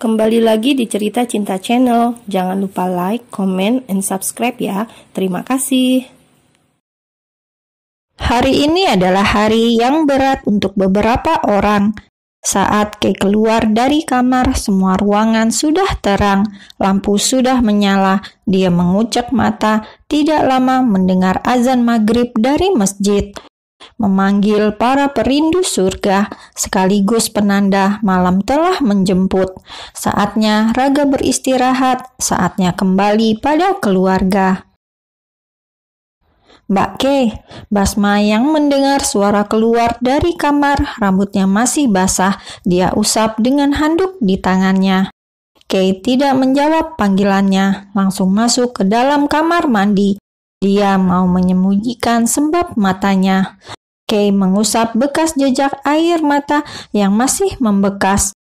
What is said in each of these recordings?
Kembali lagi di Cerita Cinta Channel. Jangan lupa like, comment, and subscribe ya. Terima kasih. Hari ini adalah hari yang berat untuk beberapa orang. Saat Kay keluar dari kamar, semua ruangan sudah terang, lampu sudah menyala. Dia mengucek mata, tidak lama mendengar azan maghrib dari masjid. Memanggil para perindu surga, sekaligus penanda malam telah menjemput. Saatnya raga beristirahat, saatnya kembali pada keluarga. Mbak Kay, Basma yang mendengar suara keluar dari kamar, rambutnya masih basah, dia usap dengan handuk di tangannya. Kay tidak menjawab panggilannya, langsung masuk ke dalam kamar mandi. Dia mau menyembunyikan sembab matanya. Kay mengusap bekas jejak air mata yang masih membekas.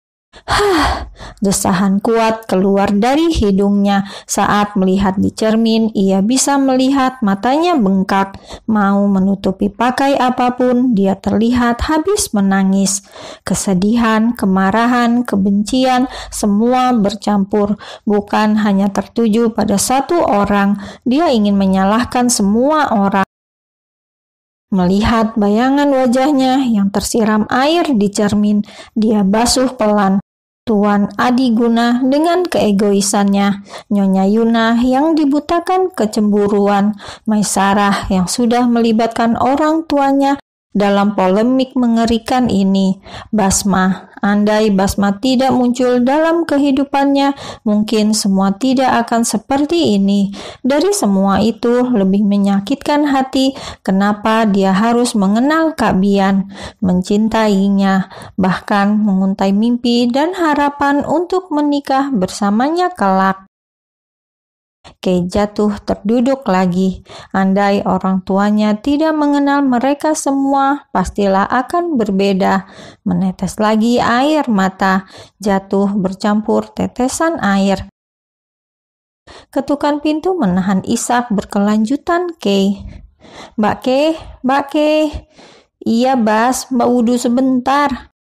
Desahan kuat keluar dari hidungnya. Saat melihat di cermin, ia bisa melihat matanya bengkak. Mau menutupi pakai apapun, dia terlihat habis menangis. Kesedihan, kemarahan, kebencian, semua bercampur. Bukan hanya tertuju pada satu orang, dia ingin menyalahkan semua orang. Melihat bayangan wajahnya yang tersiram air di cermin, dia basuh pelan. Tuan Adiguna dengan keegoisannya, Nyonya Yuna yang dibutakan kecemburuan, Maisarah yang sudah melibatkan orang tuanya dalam polemik mengerikan ini. Basma, andai Basma tidak muncul dalam kehidupannya, mungkin semua tidak akan seperti ini. Dari semua itu, lebih menyakitkan hati kenapa dia harus mengenal Kak Bian, mencintainya, bahkan menguntai mimpi dan harapan untuk menikah bersamanya kelak. Kay jatuh terduduk lagi. Andai orang tuanya tidak mengenal mereka semua, pastilah akan berbeda. Menetes lagi air mata, jatuh bercampur tetesan air. Ketukan pintu menahan isak berkelanjutan Kay. Mbak Kay. Iya Bas, Mbak wudhu sebentar.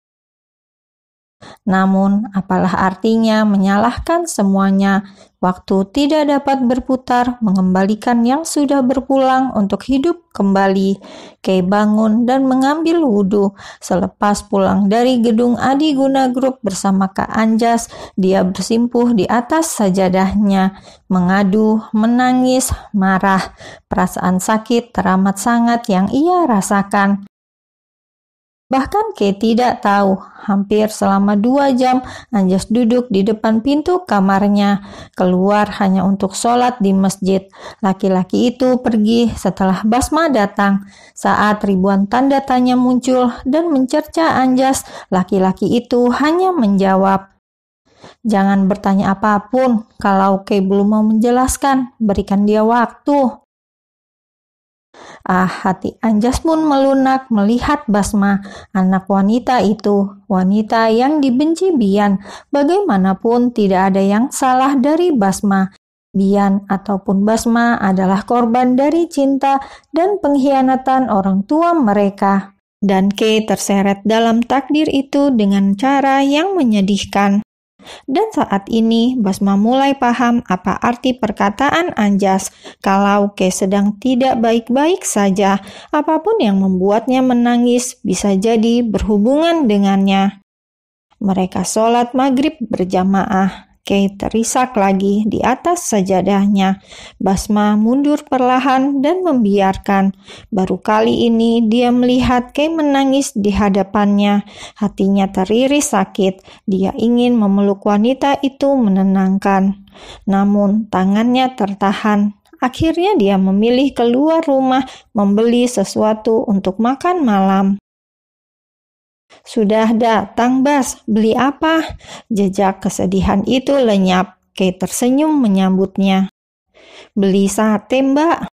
Namun, apalah artinya menyalahkan semuanya? Waktu tidak dapat berputar, mengembalikan yang sudah berpulang untuk hidup kembali. Kay bangun dan mengambil wudhu. Selepas pulang dari gedung Adiguna Group bersama Kak Anjas, dia bersimpuh di atas sajadahnya, mengadu, menangis, marah. Perasaan sakit teramat sangat yang ia rasakan. Bahkan Kay tidak tahu, hampir selama 2 jam Anjas duduk di depan pintu kamarnya, keluar hanya untuk sholat di masjid. Laki-laki itu pergi setelah Basma datang. Saat ribuan tanda tanya muncul dan mencerca Anjas, laki-laki itu hanya menjawab, "Jangan bertanya apapun, kalau Kay belum mau menjelaskan, berikan dia waktu." Hati Anjas pun melunak melihat Basma, anak wanita itu, wanita yang dibenci Bian. Bagaimanapun tidak ada yang salah dari Basma. Bian ataupun Basma adalah korban dari cinta dan pengkhianatan orang tua mereka. Dan Kay terseret dalam takdir itu dengan cara yang menyedihkan. Dan saat ini Basma mulai paham apa arti perkataan Anjas. Kalau Kay sedang tidak baik-baik saja, apapun yang membuatnya menangis bisa jadi berhubungan dengannya. Mereka sholat maghrib berjamaah. Kay terisak lagi di atas sajadahnya. Basma mundur perlahan dan membiarkan. Baru kali ini dia melihat Kay menangis di hadapannya. Hatinya teriris sakit. Dia ingin memeluk wanita itu menenangkan. Namun tangannya tertahan. Akhirnya dia memilih keluar rumah membeli sesuatu untuk makan malam. "Sudah datang, Bas. Beli apa?" Jejak kesedihan itu lenyap. Kay tersenyum menyambutnya. "Beli sate, Mbak."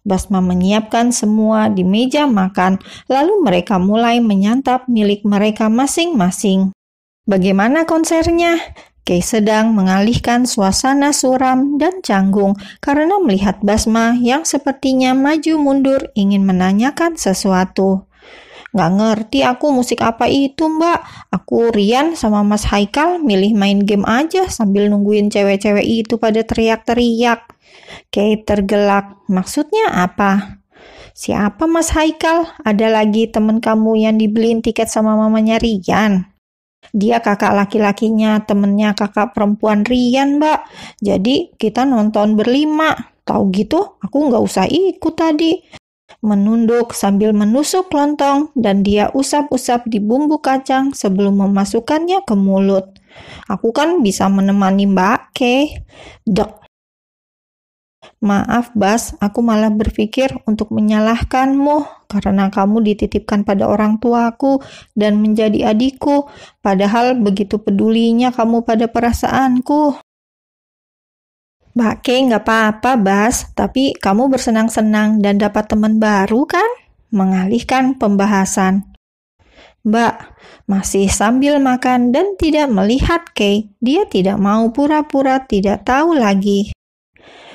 Basma menyiapkan semua di meja makan, lalu mereka mulai menyantap milik mereka masing-masing. "Bagaimana konsernya?" Kay sedang mengalihkan suasana suram dan canggung karena melihat Basma yang sepertinya maju mundur ingin menanyakan sesuatu. Nggak ngerti aku musik apa itu, Mbak. Aku Rian sama Mas Haikal milih main game aja sambil nungguin cewek-cewek itu pada teriak-teriak. Kay tergelak. Maksudnya apa? Siapa Mas Haikal? Ada lagi temen kamu yang dibeliin tiket sama mamanya Rian? Dia kakak laki-lakinya temennya kakak perempuan Rian, Mbak. Jadi kita nonton berlima. Tahu gitu, aku nggak usah ikut tadi. Menunduk sambil menusuk lontong dan dia usap-usap di bumbu kacang sebelum memasukkannya ke mulut. Aku kan bisa menemani Mbak Kay. Dek. Maaf Bas, aku malah berpikir untuk menyalahkanmu karena kamu dititipkan pada orang tuaku dan menjadi adikku, padahal begitu pedulinya kamu pada perasaanku. Mbak Kay, nggak apa-apa Bas, tapi kamu bersenang-senang dan dapat teman baru kan? Mengalihkan pembahasan. Mbak masih sambil makan dan tidak melihat Kay. Dia tidak mau pura-pura tidak tahu lagi.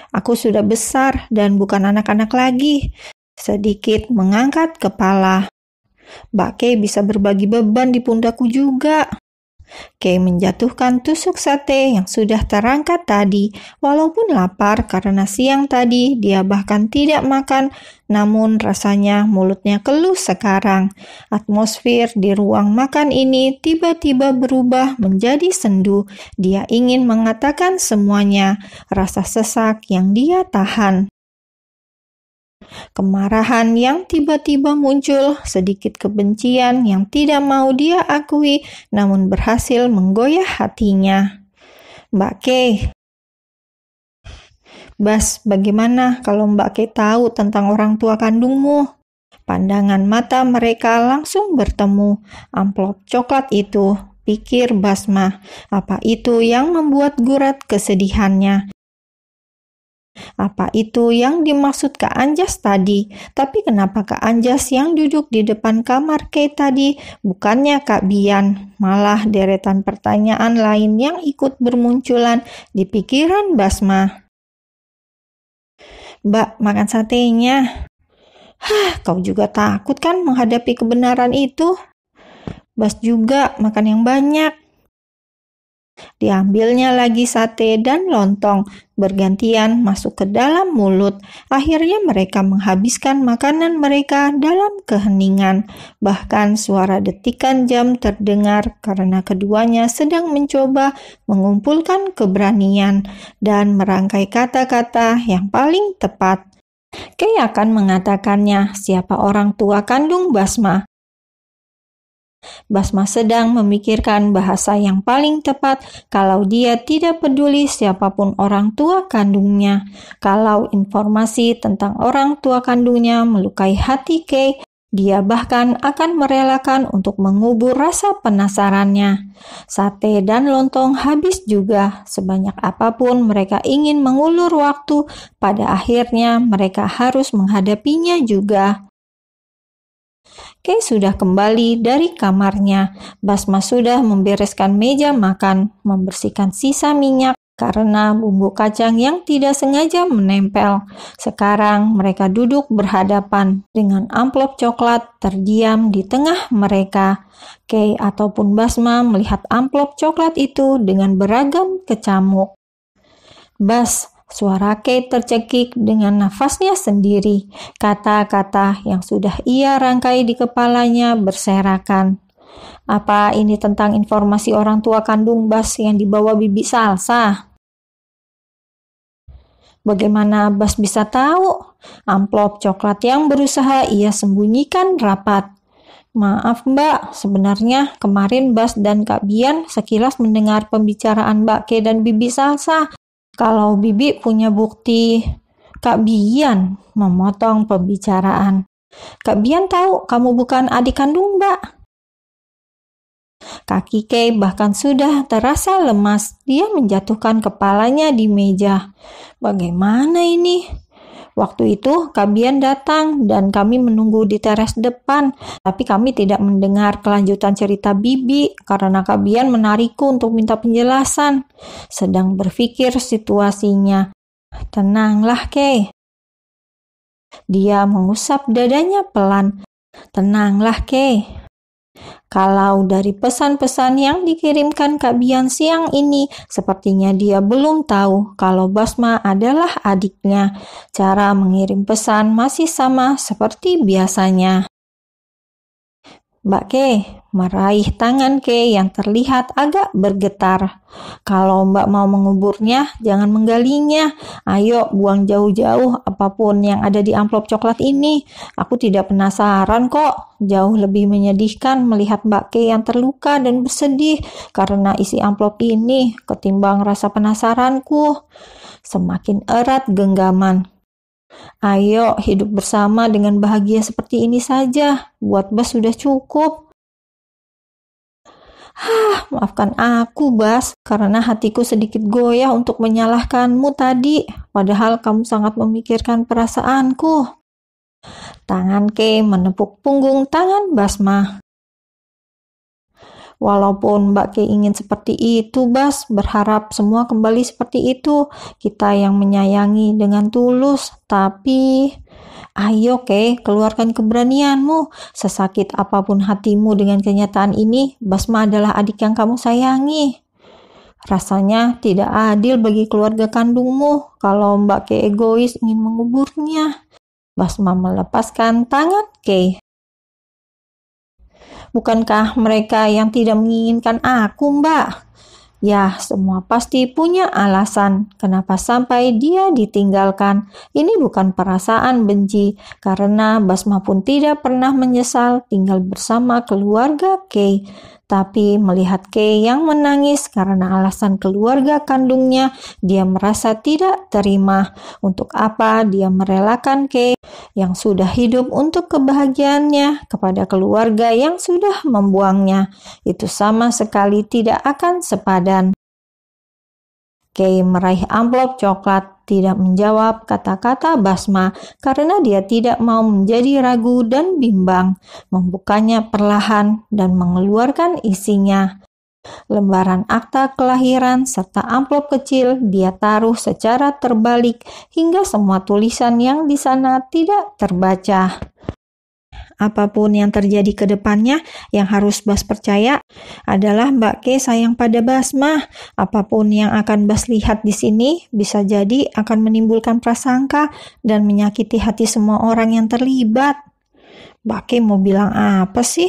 Aku sudah besar dan bukan anak-anak lagi. Sedikit mengangkat kepala. Mbak Kay bisa berbagi beban di pundakku juga. Kay menjatuhkan tusuk sate yang sudah terangkat tadi. Walaupun lapar karena siang tadi dia bahkan tidak makan, namun rasanya mulutnya keluh sekarang. Atmosfer di ruang makan ini tiba-tiba berubah menjadi sendu. Dia ingin mengatakan semuanya, rasa sesak yang dia tahan. Kemarahan yang tiba-tiba muncul, sedikit kebencian yang tidak mau dia akui, namun berhasil menggoyah hatinya. Mbak Kay, Bas, bagaimana kalau Mbak Kay tahu tentang orang tua kandungmu? Pandangan mata mereka langsung bertemu. Amplop coklat itu, pikir Basma. Apa itu yang membuat gurat kesedihannya? Apa itu yang dimaksud Kak Anjas tadi? Tapi kenapa Kak Anjas yang duduk di depan kamar Kay tadi? Bukannya Kak Bian. Malah deretan pertanyaan lain yang ikut bermunculan di pikiran Basma. Mbak, makan satenya. Kau juga takut kan menghadapi kebenaran itu? Bas juga makan yang banyak. Diambilnya lagi sate dan lontong, bergantian masuk ke dalam mulut. Akhirnya mereka menghabiskan makanan mereka dalam keheningan. Bahkan suara detikan jam terdengar karena keduanya sedang mencoba mengumpulkan keberanian dan merangkai kata-kata yang paling tepat. Kay akan mengatakannya siapa orang tua kandung Basma. Basma sedang memikirkan bahasa yang paling tepat kalau dia tidak peduli siapapun orang tua kandungnya. Kalau informasi tentang orang tua kandungnya melukai hati Kay, dia bahkan akan merelakan untuk mengubur rasa penasarannya. Sate dan lontong habis juga. Sebanyak apapun mereka ingin mengulur waktu, pada akhirnya mereka harus menghadapinya juga. Kay sudah kembali dari kamarnya. Basma sudah membereskan meja makan, membersihkan sisa minyak karena bumbu kacang yang tidak sengaja menempel. Sekarang mereka duduk berhadapan dengan amplop coklat terdiam di tengah mereka. Kay ataupun Basma melihat amplop coklat itu dengan beragam kecamuk. Bas, suara Kay tercekik dengan nafasnya sendiri. Kata-kata yang sudah ia rangkai di kepalanya berserakan. Apa ini tentang informasi orang tua kandung Bas yang dibawa Bibi Salsa? Bagaimana Bas bisa tahu? Amplop coklat yang berusaha ia sembunyikan rapat. Maaf Mbak, sebenarnya kemarin Bas dan Kak Bian sekilas mendengar pembicaraan Mbak Kay dan Bibi Salsa. Kalau Bibi punya bukti. Kak Bian memotong pembicaraan. Kak Bian tahu kamu bukan adik kandung Mbak. Kaki Kay bahkan sudah terasa lemas. Dia menjatuhkan kepalanya di meja. Bagaimana ini? Waktu itu Kak Bian datang dan kami menunggu di teras depan. Tapi kami tidak mendengar kelanjutan cerita Bibi karena Kak Bian menarikku untuk minta penjelasan. Sedang berpikir situasinya. Tenanglah Kay. Dia mengusap dadanya pelan. Tenanglah, Kay. Kalau dari pesan-pesan yang dikirimkan Kak Bian siang ini, sepertinya dia belum tahu kalau Basma adalah adiknya. Cara mengirim pesan masih sama seperti biasanya. Mbak Kay, meraih tangan Kay yang terlihat agak bergetar. Kalau Mbak mau menguburnya, jangan menggalinya. Ayo buang jauh-jauh apapun yang ada di amplop coklat ini. Aku tidak penasaran kok. Jauh lebih menyedihkan melihat Mbak Kay yang terluka dan bersedih karena isi amplop ini ketimbang rasa penasaranku. Semakin erat genggaman. Ayo hidup bersama dengan bahagia seperti ini saja. Buat Bas sudah cukup. Maafkan aku, Bas, karena hatiku sedikit goyah untuk menyalahkanmu tadi. Padahal kamu sangat memikirkan perasaanku. Tangan Kay menepuk punggung tangan Basma. Walaupun Mbak Kay ingin seperti itu, Bas, berharap semua kembali seperti itu. Kita yang menyayangi dengan tulus, tapi ayo Kay, keluarkan keberanianmu. Sesakit apapun hatimu dengan kenyataan ini, Basma adalah adik yang kamu sayangi. Rasanya tidak adil bagi keluarga kandungmu kalau Mbak Kay egois ingin menguburnya. Basma melepaskan tangan Kay. Bukankah mereka yang tidak menginginkan aku, Mbak? Ya, semua pasti punya alasan kenapa sampai dia ditinggalkan. Ini bukan perasaan benci, karena Basma pun tidak pernah menyesal tinggal bersama keluarga Kay. Tapi melihat Kay yang menangis karena alasan keluarga kandungnya, dia merasa tidak terima. Untuk apa dia merelakan Kay yang sudah hidup untuk kebahagiaannya kepada keluarga yang sudah membuangnya? Itu sama sekali tidak akan sepadan. Kay meraih amplop coklat, tidak menjawab kata-kata Basma karena dia tidak mau menjadi ragu dan bimbang. Membukanya perlahan dan mengeluarkan isinya. Lembaran akta kelahiran serta amplop kecil dia taruh secara terbalik hingga semua tulisan yang di sana tidak terbaca. Apapun yang terjadi ke depannya, yang harus Bas percaya adalah Mbak Kay sayang pada Basma. Apapun yang akan Bas lihat di sini bisa jadi akan menimbulkan prasangka dan menyakiti hati semua orang yang terlibat. Mbak Kay mau bilang apa sih?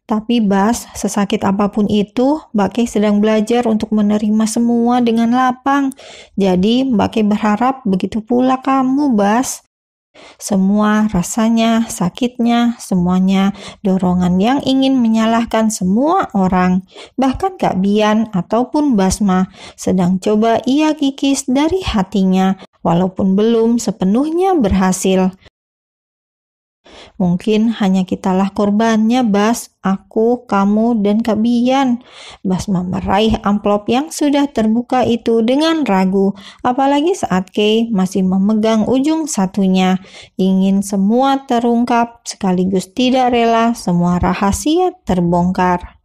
Tapi Bas, sesakit apapun itu, Mbak Kay sedang belajar untuk menerima semua dengan lapang. Jadi Mbak Kay berharap begitu pula kamu, Bas. Semua rasanya, sakitnya, semuanya dorongan yang ingin menyalahkan semua orang, bahkan Kak Bian ataupun Basma, sedang coba ia kikis dari hatinya, walaupun belum sepenuhnya berhasil. Mungkin hanya kitalah korbannya, Bas. Aku, kamu, dan Kak Bian. Basma meraih amplop yang sudah terbuka itu dengan ragu. Apalagi saat Kay masih memegang ujung satunya. Ingin semua terungkap sekaligus tidak rela semua rahasia terbongkar.